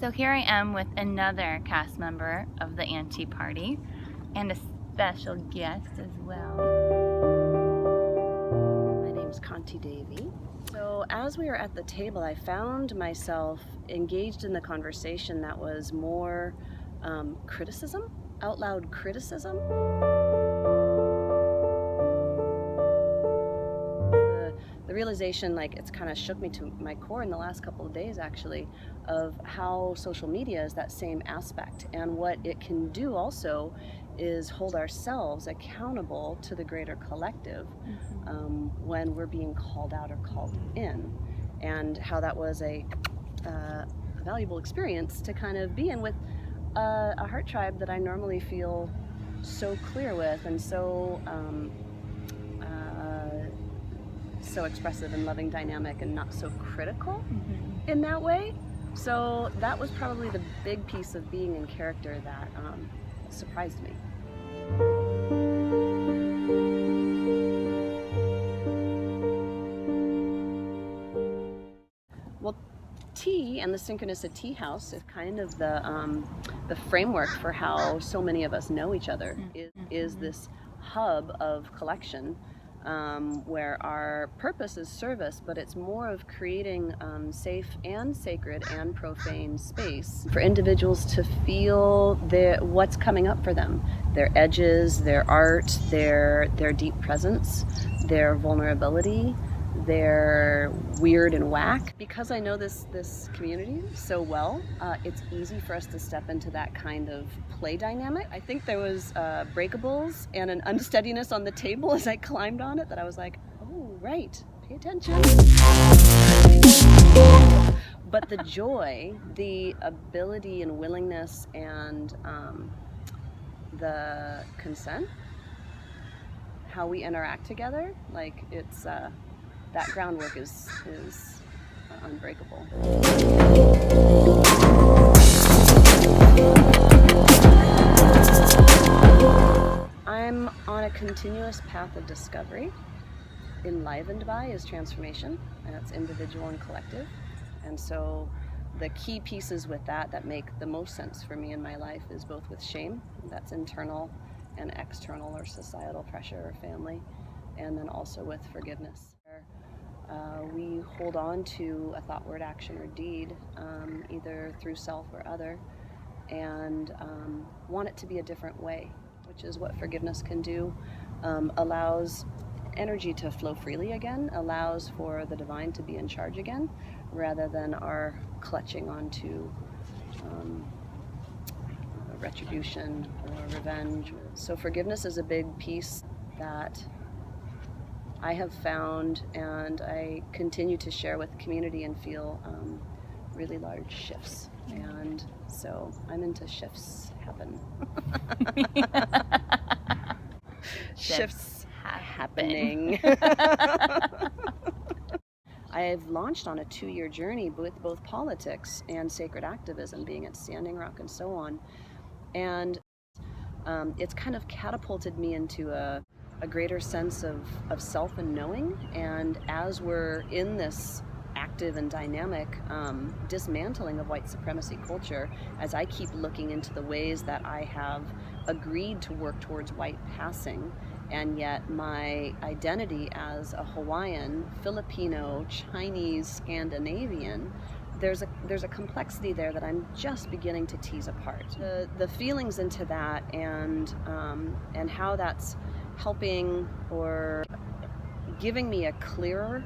So here I am with another cast member of the AnTea party and a special guest as well. My name's Kanti Devi. So as we were at the table, I found myself engaged in the conversation that was more criticism, out loud criticism. The realization, like, it's kind of shook me to my core in the last couple of days, actually, of how social media is that same aspect, and what it can do also is hold ourselves accountable to the greater collective when we're being called out or called in, and how that was a valuable experience to kind of be in with a heart tribe that I normally feel so clear with and so so expressive and loving, dynamic, and not so critical in that way. So that was probably the big piece of being in character that surprised me. Well, tea and the Synchronicity Tea House is kind of the framework for how so many of us know each other. Is this hub of collection where our purpose is service, but it's more of creating safe and sacred and profane space for individuals to feel what's coming up for them, their edges, their art, their deep presence, their vulnerability, their weird and whack. Because I know this community so well, it's easy for us to step into that kind of play dynamic. I think there was breakables and an unsteadiness on the table as I climbed on it that I was like, oh, right, pay attention. But the joy, the ability and willingness, and the consent, how we interact together, like, it's that groundwork is unbreakable. I'm on a continuous path of discovery, enlivened by is transformation, and that's individual and collective. And so the key pieces with that make the most sense for me in my life is both with shame, that's internal, and external or societal pressure or family, and then also with forgiveness. We hold on to a thought, word, action, or deed, either through self or other, and want it to be a different way, which is what forgiveness can do. Allows energy to flow freely again, allows for the divine to be in charge again, rather than our clutching onto retribution or revenge. So forgiveness is a big piece that I have found, and I continue to share with the community and feel really large shifts. And so I'm into shifts happen. Shifts happening. I have launched on a 2-year journey with both politics and sacred activism, being at Standing Rock and so on. And it's kind of catapulted me into a greater sense of self and knowing. And as we're in this active and dynamic dismantling of white supremacy culture, as I keep looking into the ways that I have agreed to work towards white passing, and yet my identity as a Hawaiian, Filipino, Chinese, Scandinavian, there's a complexity there that I'm just beginning to tease apart. The feelings into that, and how that's helping or giving me a clearer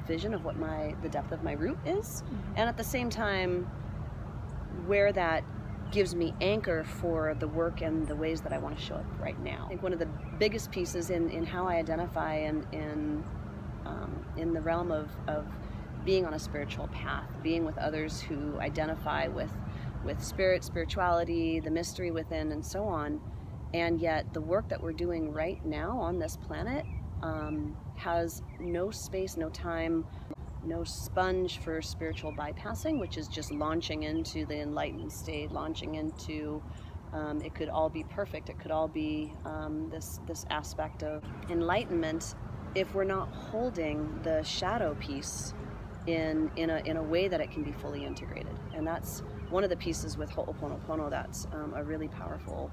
vision of what the depth of my root is, and at the same time where that gives me anchor for the work and the ways that I want to show up right now. I think one of the biggest pieces in how I identify in the realm of being on a spiritual path, being with others who identify with spirit, spirituality, the mystery within, and so on. And yet the work that we're doing right now on this planet has no space, no time, no sponge for spiritual bypassing, which is just launching into the enlightened state, launching into it could all be perfect, it could all be this aspect of enlightenment, if we're not holding the shadow piece in a way that it can be fully integrated. And that's one of the pieces with Ho'oponopono that's a really powerful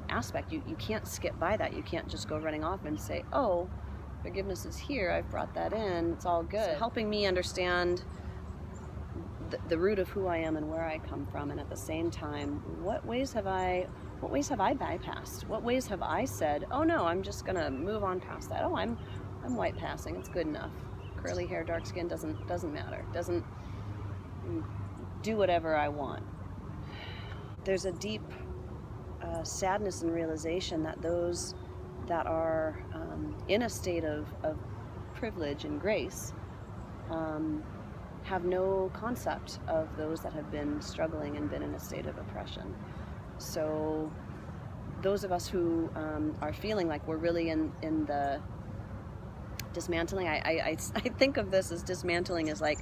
aspect. You can't skip by that. You can't just go running off and say, oh, forgiveness is here, I've brought that in, it's all good. So helping me understand the root of who I am and where I come from, and at the same time, what ways have I bypassed? What ways have I said, oh no, I'm just gonna move on past that. Oh, I'm white passing, it's good enough. Curly hair, dark skin doesn't matter. Doesn't do whatever I want. There's a deep sadness and realization that those that are in a state of privilege and grace have no concept of those that have been struggling and been in a state of oppression. So those of us who are feeling like we're really in the dismantling, I think of this as dismantling as like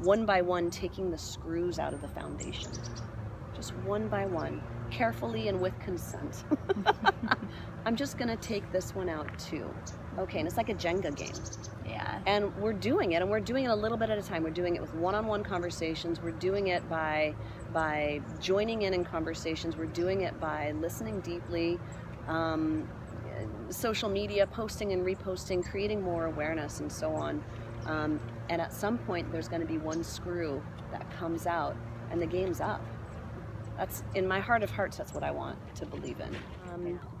one by one taking the screws out of the foundation. Just one by one, carefully and with consent. I'm just gonna take this one out too. Okay, and it's like a Jenga game. Yeah. And we're doing it, a little bit at a time. We're doing it with one-on-one conversations. We're doing it by joining in conversations. We're doing it by listening deeply, social media, posting and reposting, creating more awareness, and so on. And at some point, there's going to be one screw that comes out, and the game's up. That's, in my heart of hearts, that's what I want to believe in.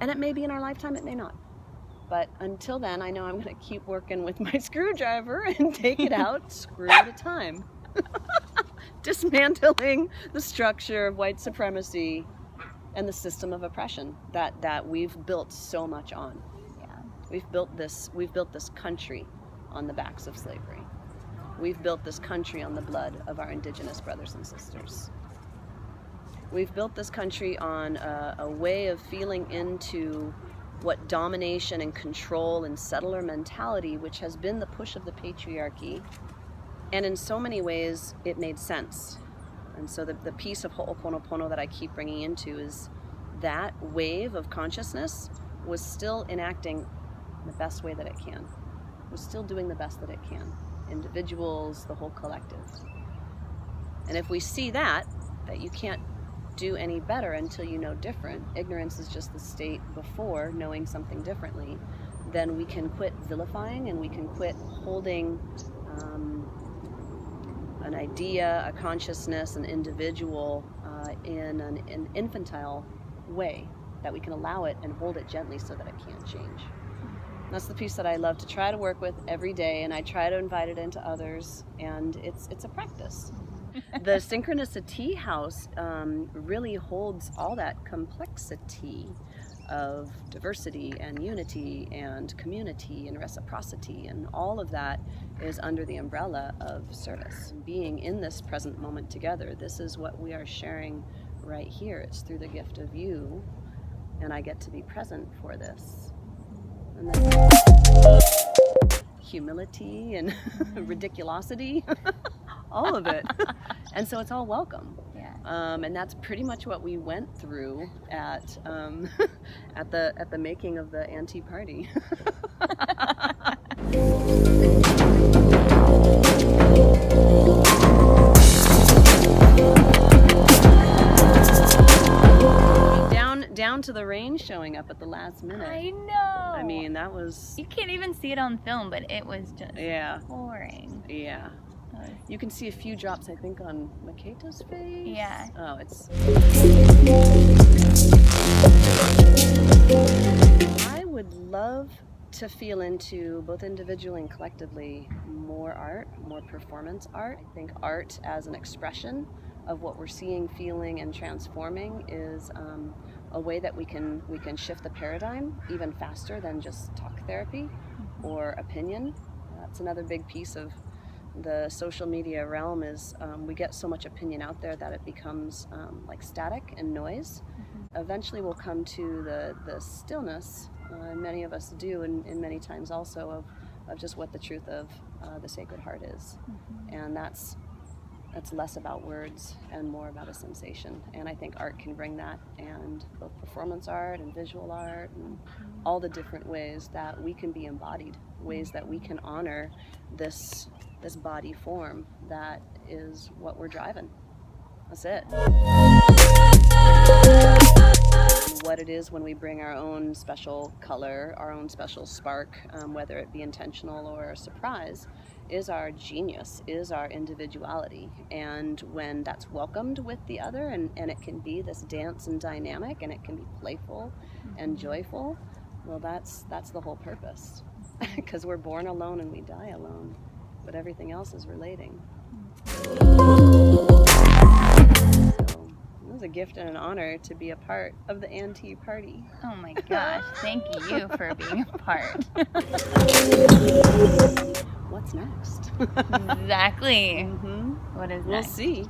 And it may be in our lifetime, it may not. But until then, I know I'm going to keep working with my screwdriver and take it out, screw at a time. Dismantling the structure of white supremacy and the system of oppression that we've built so much on. Yeah. We've built this country on the backs of slavery. We've built this country on the blood of our indigenous brothers and sisters. We've built this country on a way of feeling into what domination and control and settler mentality, which has been the push of the patriarchy. And in so many ways, it made sense. And so the piece of Ho'oponopono that I keep bringing into is that wave of consciousness was still enacting the best way that it can. Was still doing the best that it can. Individuals, the whole collective. And if we see that you can't do any better until you know different, ignorance is just the state before knowing something differently, then we can quit vilifying and we can quit holding an idea, a consciousness, an individual in an infantile way, that we can allow it and hold it gently so that it can't change. And that's the piece that I love to try to work with every day, and I try to invite it into others, and it's a practice. The Synchronicity House really holds all that complexity of diversity and unity and community and reciprocity, and all of that is under the umbrella of service. Being in this present moment together, this is what we are sharing right here. It's through the gift of you, and I get to be present for this. And then humility and ridiculosity, all of it. And so it's all welcome. Yeah. And that's pretty much what we went through at the making of the AnTea party. Down to the rain showing up at the last minute. I know. I mean, that was... You can't even see it on film, but it was just pouring. Yeah. You can see a few drops, I think, on Maketa's face. Yeah. Oh, it's... I would love to feel into, both individually and collectively, more art, more performance art. I think art as an expression of what we're seeing, feeling, and transforming is a way that we can shift the paradigm even faster than just talk therapy or opinion. That's another big piece of the social media realm is we get so much opinion out there that it becomes like static and noise. Eventually we'll come to the stillness, many of us do, and many times also, of just what the truth of the Sacred Heart is. And that's less about words and more about a sensation. And I think art can bring that, and both performance art and visual art and all the different ways that we can be embodied, ways that we can honor this body form that is what we're driving. That's it. What it is when we bring our own special color, our own special spark, whether it be intentional or a surprise, is our genius, is our individuality. And when that's welcomed with the other, and it can be this dance and dynamic, and it can be playful and joyful, well, that's the whole purpose. Because we're born alone and we die alone, but everything else is relating. It was a gift and an honor to be a part of the AnTea party. Oh my gosh, thank you for being a part. What's next? Exactly. Mm-hmm. What is We'll next? see.